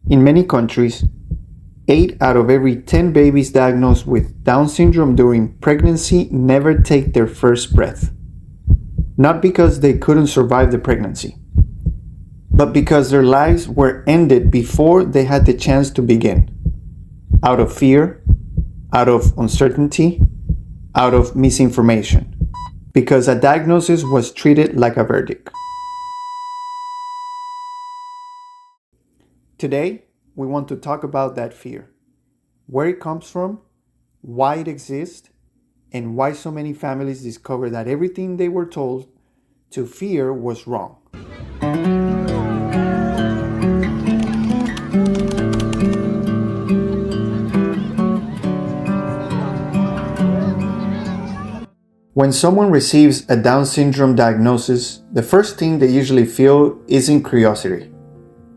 In many countries, 8 out of every 10 babies diagnosed with Down syndrome during pregnancy never take their first breath. Not because they couldn't survive the pregnancy, but because their lives were ended before they had the chance to begin. Out of fear, out of uncertainty, out of misinformation. Because a diagnosis was treated like a verdict. Today, we want to talk about that fear, where it comes from, why it exists, and why so many families discover that everything they were told to fear was wrong. When someone receives a Down syndrome diagnosis, the first thing they usually feel isn't curiosity,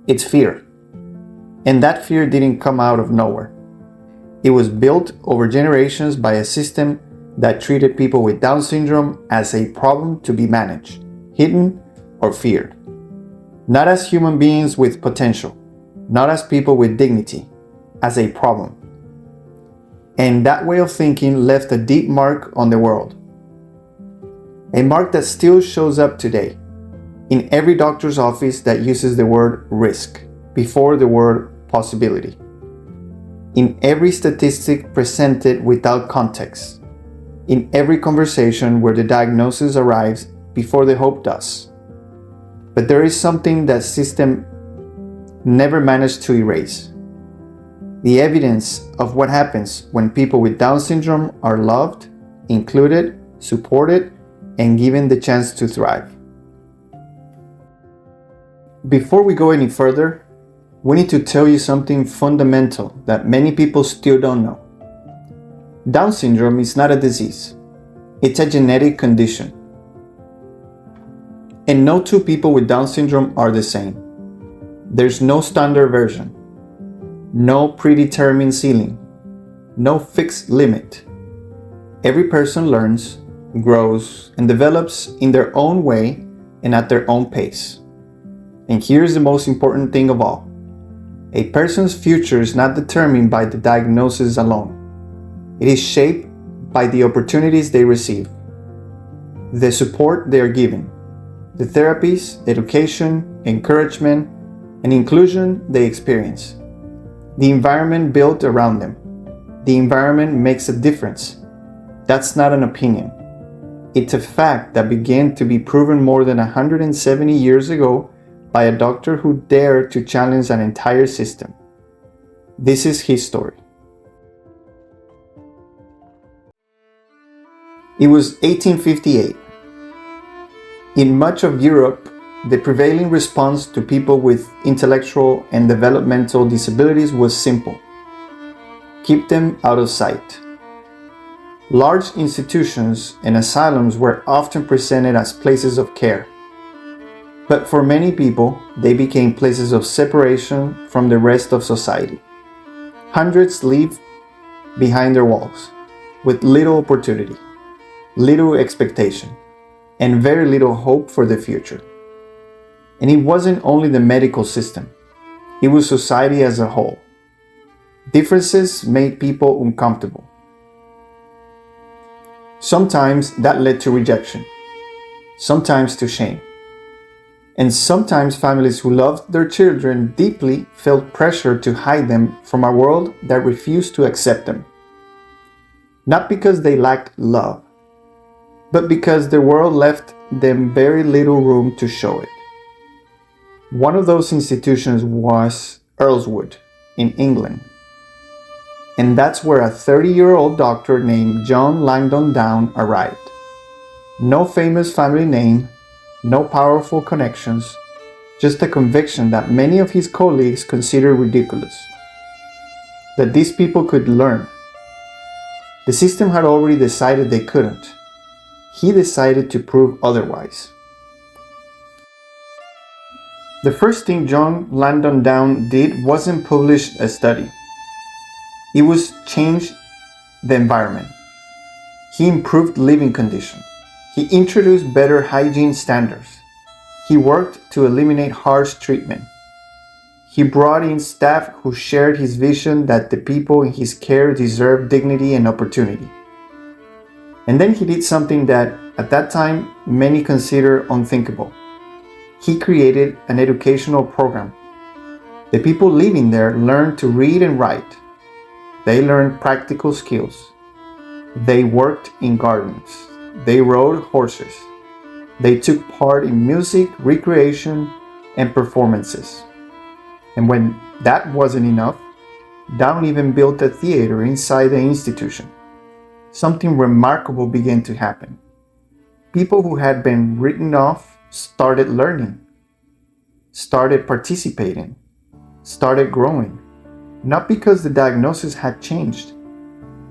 it's fear. And that fear didn't come out of nowhere. It was built over generations by a system that treated people with Down syndrome as a problem to be managed, hidden, or feared. Not as human beings with potential, not as people with dignity, as a problem. And that way of thinking left a deep mark on the world. A mark that still shows up today in every doctor's office that uses the word risk before the word possibility. In every statistic presented without context. In every conversation where the diagnosis arrives before the hope does. But there is something that system never managed to erase. The evidence of what happens when people with Down syndrome are loved, included, supported, and given the chance to thrive. Before we go any further, we need to tell you something fundamental that many people still don't know. Down syndrome is not a disease. It's a genetic condition. And no two people with Down syndrome are the same. There's no standard version, no predetermined ceiling, no fixed limit. Every person learns, grows, and develops in their own way and at their own pace. And here's the most important thing of all. A person's future is not determined by the diagnosis alone. It is shaped by the opportunities they receive, the support they are given, the therapies, education, encouragement, and inclusion they experience, the environment built around them. The environment makes a difference. That's not an opinion. It's a fact that began to be proven more than 170 years ago by a doctor who dared to challenge an entire system. This is his story. It was 1858. In much of Europe, the prevailing response to people with intellectual and developmental disabilities was simple. Keep them out of sight. Large institutions and asylums were often presented as places of care. But for many people, they became places of separation from the rest of society. Hundreds live behind their walls, with little opportunity, little expectation, and very little hope for the future. And it wasn't only the medical system, it was society as a whole. Differences made people uncomfortable. Sometimes that led to rejection, sometimes to shame. And sometimes families who loved their children deeply felt pressure to hide them from a world that refused to accept them. Not because they lacked love, but because the world left them very little room to show it. One of those institutions was Earlswood in England. And that's where a 30-year-old doctor named John Langdon Down arrived. No famous family name, no powerful connections, just a conviction that many of his colleagues considered ridiculous. That these people could learn. The system had already decided they couldn't. He decided to prove otherwise. The first thing John Langdon Down did wasn't publish a study. It was change the environment. He improved living conditions. He introduced better hygiene standards. He worked to eliminate harsh treatment. He brought in staff who shared his vision that the people in his care deserved dignity and opportunity. And then he did something that, at that time, many consider unthinkable. He created an educational program. The people living there learned to read and write. They learned practical skills. They worked in gardens. They rode horses. They took part in music, recreation, and performances. And when that wasn't enough, Down even built a theater inside the institution. Something remarkable began to happen. People who had been written off started learning, started participating, started growing, not because the diagnosis had changed,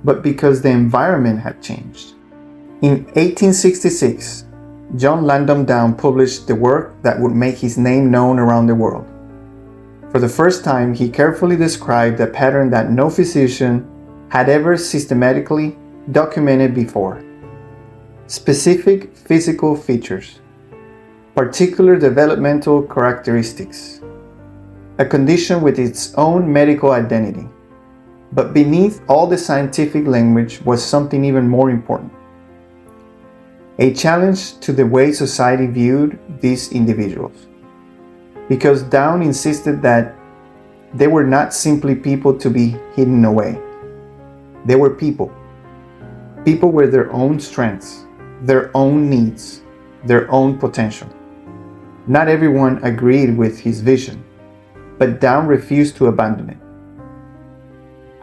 but because the environment had changed. In 1866, John Langdon Down published the work that would make his name known around the world. For the first time, he carefully described a pattern that no physician had ever systematically documented before. Specific physical features, particular developmental characteristics, a condition with its own medical identity. But beneath all the scientific language was something even more important. A challenge to the way society viewed these individuals. Because Down insisted that they were not simply people to be hidden away. They were people. People with their own strengths, their own needs, their own potential. Not everyone agreed with his vision, but Down refused to abandon it.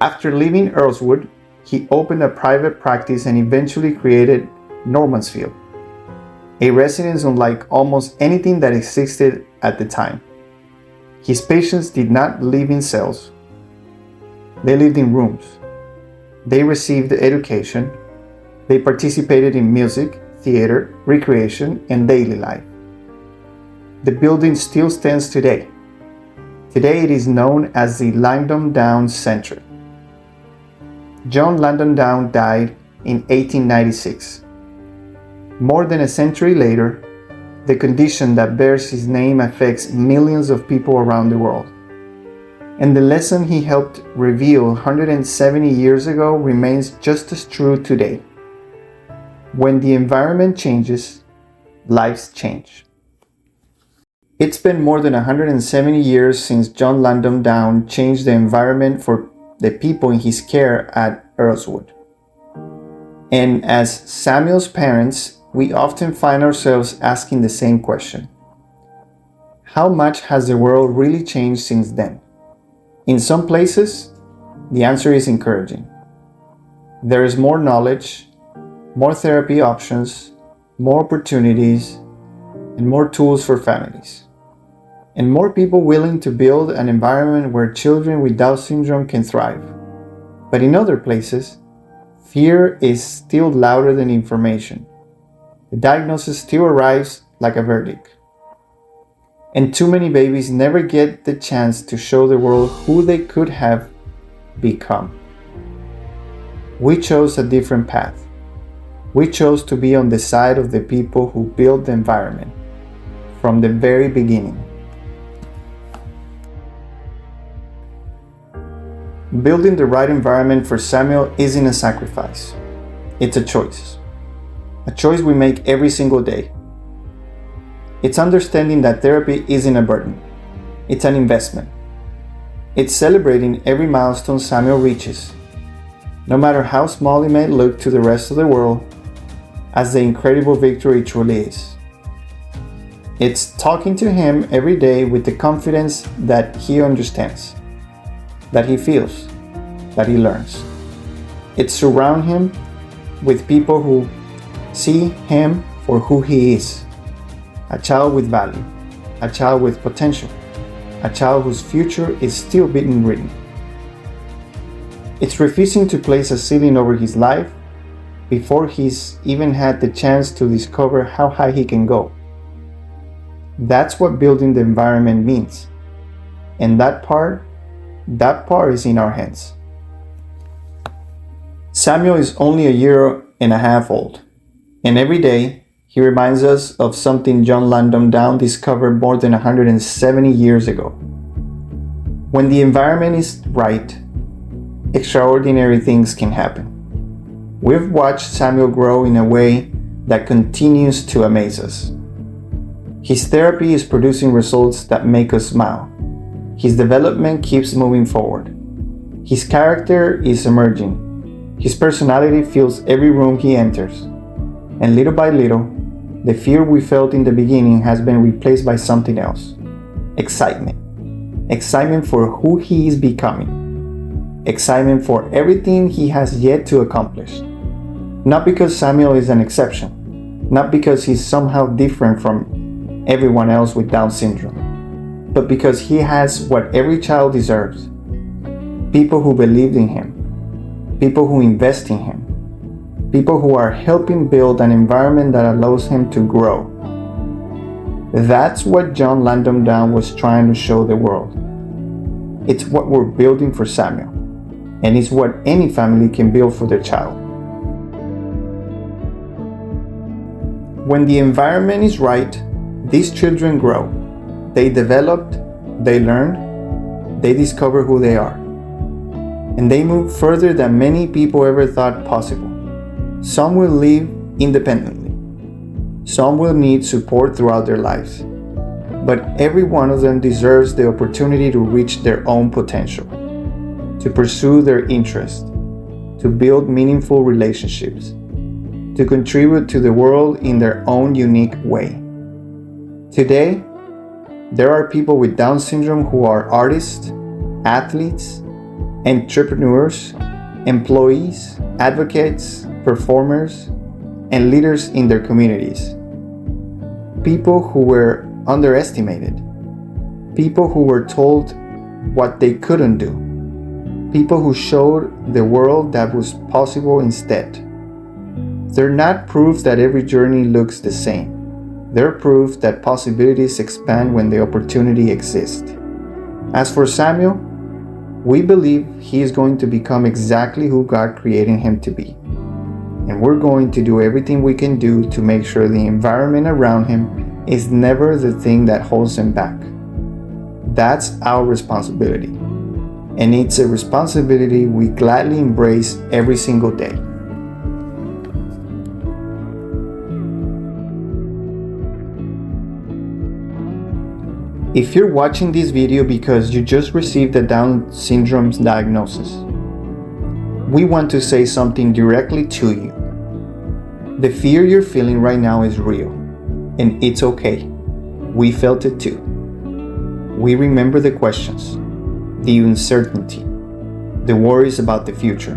After leaving Earlswood, he opened a private practice and eventually created Normansfield, a residence unlike almost anything that existed at the time. His patients did not live in cells. They lived in rooms. They received education. They participated in music, theater, recreation, and daily life. The building still stands today. Today it is known as the Langdon Down Center. John Langdon Down died in 1896. More than a century later, the condition that bears his name affects millions of people around the world. And the lesson he helped reveal 170 years ago remains just as true today. When the environment changes, lives change. It's been more than 170 years since John Langdon Down changed the environment for the people in his care at Earlswood. And as Samuel's parents, we often find ourselves asking the same question. How much has the world really changed since then? In some places, the answer is encouraging. There is more knowledge, more therapy options, more opportunities, and more tools for families. And more people willing to build an environment where children with Down syndrome can thrive. But in other places, fear is still louder than information. The diagnosis still arrives like a verdict. And too many babies never get the chance to show the world who they could have become. We chose a different path. We chose to be on the side of the people who built the environment from the very beginning. Building the right environment for Samuel isn't a sacrifice. It's a choice. A choice we make every single day. It's understanding that therapy isn't a burden. It's an investment. It's celebrating every milestone Samuel reaches, no matter how small it may look to the rest of the world, as the incredible victory it truly is. It's talking to him every day with the confidence that he understands, that he feels, that he learns. It's surround him with people who see him for who he is, a child with value, a child with potential, a child whose future is still being written. It's refusing to place a ceiling over his life before he's even had the chance to discover how high he can go. That's what building the environment means. And that part is in our hands. Samuel is only a year and a half old. And every day, he reminds us of something John Langdon Down discovered more than 170 years ago. When the environment is right, extraordinary things can happen. We've watched Samuel grow in a way that continues to amaze us. His therapy is producing results that make us smile. His development keeps moving forward. His character is emerging. His personality fills every room he enters. And little by little, the fear we felt in the beginning has been replaced by something else. Excitement. Excitement for who he is becoming. Excitement for everything he has yet to accomplish. Not because Samuel is an exception, not because he's somehow different from everyone else with Down syndrome, but because he has what every child deserves. People who believe in him, people who invest in him, people who are helping build an environment that allows him to grow. That's what John Langdon Down was trying to show the world. It's what we're building for Samuel, and it's what any family can build for their child. When the environment is right, these children grow. They develop, they learn, they discover who they are. And they move further than many people ever thought possible. Some will live independently. Some will need support throughout their lives. But every one of them deserves the opportunity to reach their own potential, to pursue their interests, to build meaningful relationships, to contribute to the world in their own unique way. Today, there are people with Down syndrome who are artists, athletes, entrepreneurs, employees, advocates, performers, and leaders in their communities. People who were underestimated. People who were told what they couldn't do. People who showed the world that was possible instead. They're not proof that every journey looks the same. They're proof that possibilities expand when the opportunity exists. As for Samuel, we believe he is going to become exactly who God created him to be. And we're going to do everything we can do to make sure the environment around him is never the thing that holds him back. That's our responsibility. And it's a responsibility we gladly embrace every single day. If you're watching this video because you just received a Down syndrome diagnosis, we want to say something directly to you. The fear you're feeling right now is real, and it's okay. We felt it too. We remember the questions, the uncertainty, the worries about the future.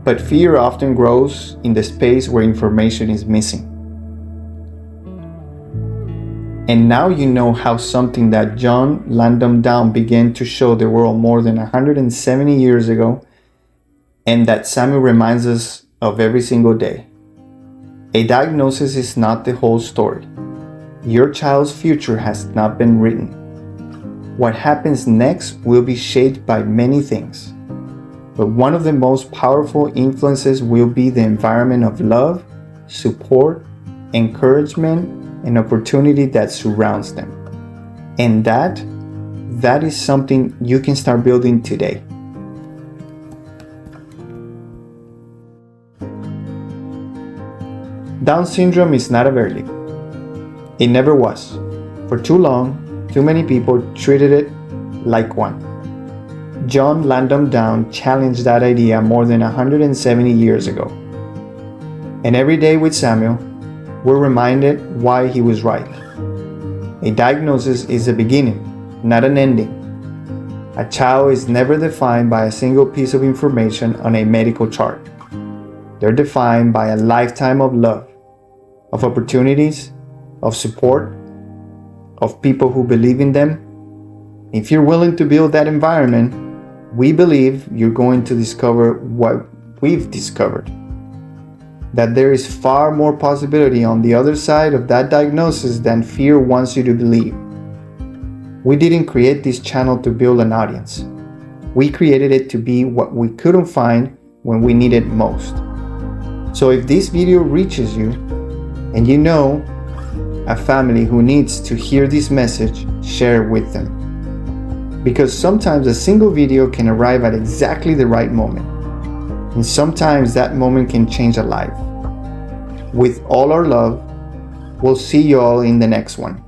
But fear often grows in the space where information is missing. And now you know how something that John Langdon Down began to show the world more than 170 years ago, and that Samuel reminds us of every single day. A diagnosis is not the whole story. Your child's future has not been written. What happens next will be shaped by many things. But one of the most powerful influences will be the environment of love, support, encouragement, and opportunity that surrounds them. And that is something you can start building today. Down syndrome is not a verdict. It never was. For too long, too many people treated it like one. John Langdon Down challenged that idea more than 170 years ago. And every day with Samuel, we're reminded why he was right. A diagnosis is a beginning, not an ending. A child is never defined by a single piece of information on a medical chart. They're defined by a lifetime of love, of opportunities, of support, of people who believe in them. If you're willing to build that environment, we believe you're going to discover what we've discovered. That there is far more possibility on the other side of that diagnosis than fear wants you to believe. We didn't create this channel to build an audience. We created it to be what we couldn't find when we needed most. So if this video reaches you, and you know a family who needs to hear this message, share it with them. because sometimes a single video can arrive at exactly the right moment, and sometimes that moment can change a life. With all our love, we'll see you all in the next one.